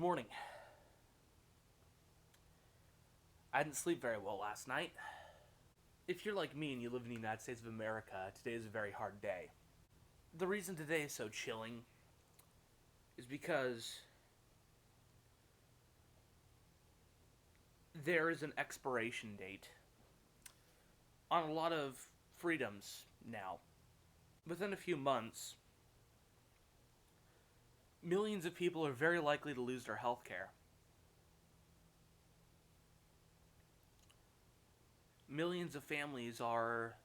Morning. I didn't sleep very well last night. If you're like me and you live in the United States of America, today is a very hard day. The reason today is so chilling is because there is an expiration date on a lot of freedoms now. Within a few months, millions of people are very likely to lose their health care. Millions of families are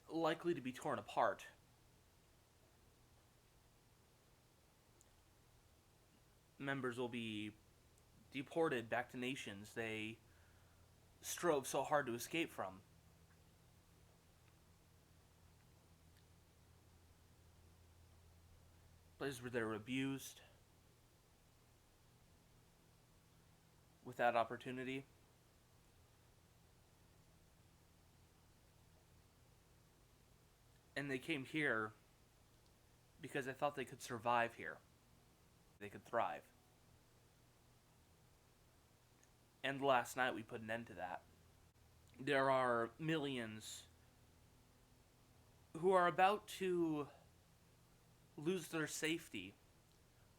likely to be torn apart. Members will be deported back to nations they strove so hard to escape from. Places where they were abused without opportunity. And they came here because they thought they could survive here. They could thrive. And last night we put an end to that. There are millions who are about to lose their safety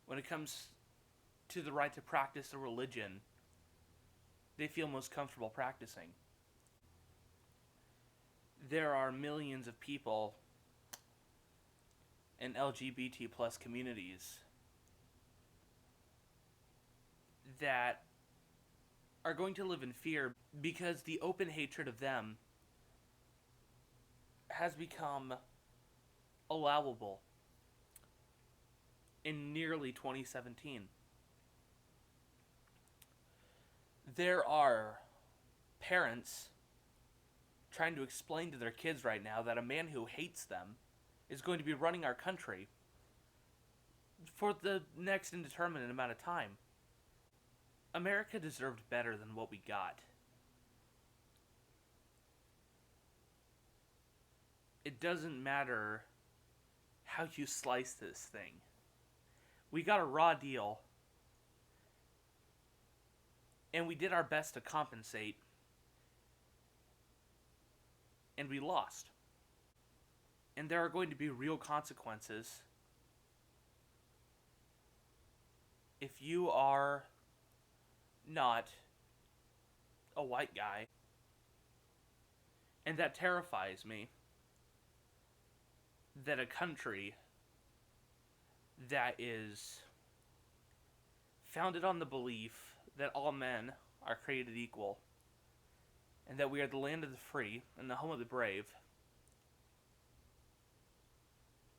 when it comes to the right to practice a religion they feel most comfortable practicing. There are millions of people in LGBT plus communities that are going to live in fear because the open hatred of them has become allowable in nearly 2017. There are parents trying to explain to their kids right now that a man who hates them is going to be running our country for the next indeterminate amount of time. America deserved better than what we got. It doesn't matter how you slice this thing. We got a raw deal, and we did our best to compensate, and we lost. And there are going to be real consequences if you are not a white guy. And that terrifies me, that a country that is founded on the belief that all men are created equal and that we are the land of the free and the home of the brave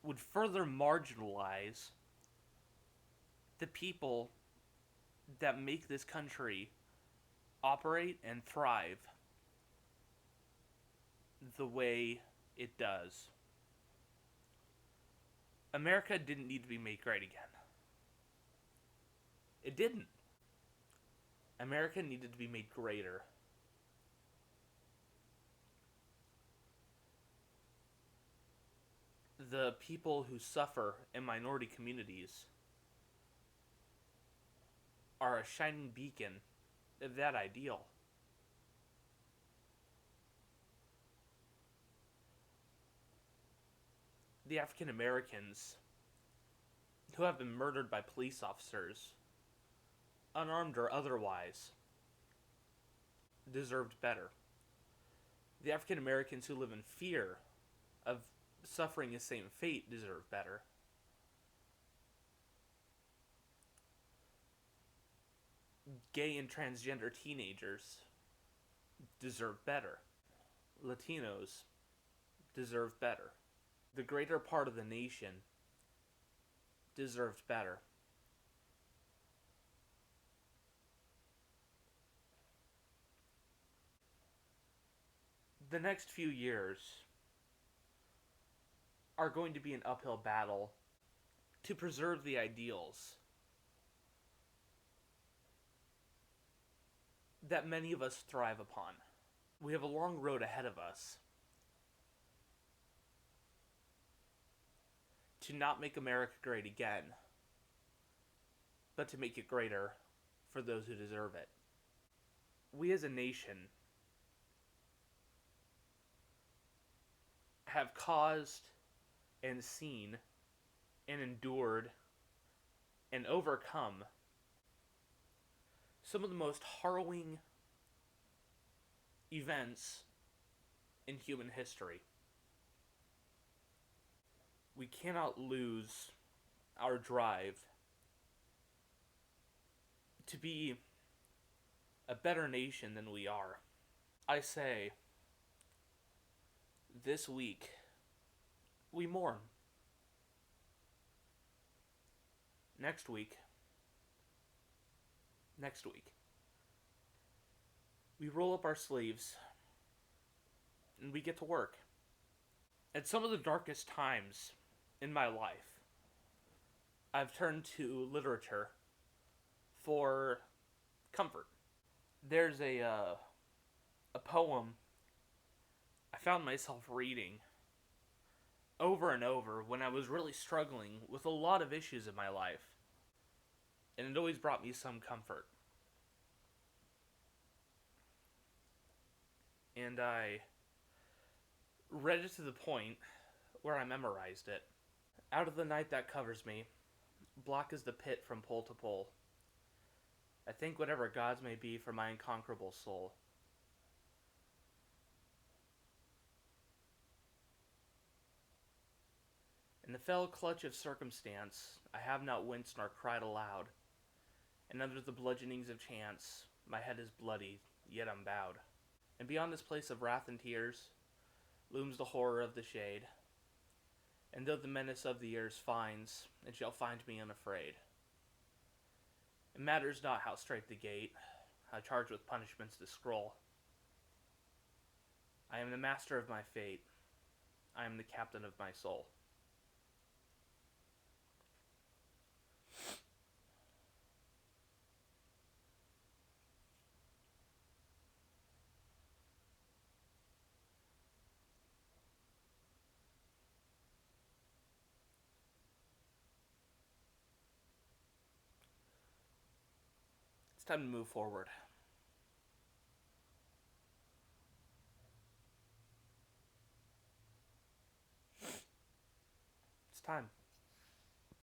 would further marginalize the people that make this country operate and thrive the way it does. America didn't need to be made great again. It didn't. America needed to be made greater. The people who suffer in minority communities are a shining beacon of that ideal. The African Americans who have been murdered by police officers, unarmed or otherwise, deserved better. The African Americans who live in fear of suffering the same fate deserve better. Gay and transgender teenagers deserve better. Latinos deserve better. The greater part of the nation deserved better. The next few years are going to be an uphill battle to preserve the ideals that many of us thrive upon. We have a long road ahead of us to not make America great again, but to make it greater for those who deserve it. We as a nation have caused and seen and endured and overcome some of the most harrowing events in human history. We cannot lose our drive to be a better nation than we are. I say, this week, we mourn. Next week, we roll up our sleeves and we get to work. At some of the darkest times in my life, I've turned to literature for comfort. There's a poem I found myself reading over and over when I was really struggling with a lot of issues in my life, and it always brought me some comfort. And I read it to the point where I memorized it. Out of the night that covers me, black as the pit from pole to pole, I think whatever gods may be for my unconquerable soul. In the fell clutch of circumstance, I have not winced nor cried aloud, and under the bludgeonings of chance, my head is bloody, yet unbowed. And beyond this place of wrath and tears, looms the horror of the shade, and though the menace of the years finds, it shall find me unafraid. It matters not how strait the gate, how charged with punishments the scroll. I am the master of my fate, I am the captain of my soul. It's time to move forward. It's time.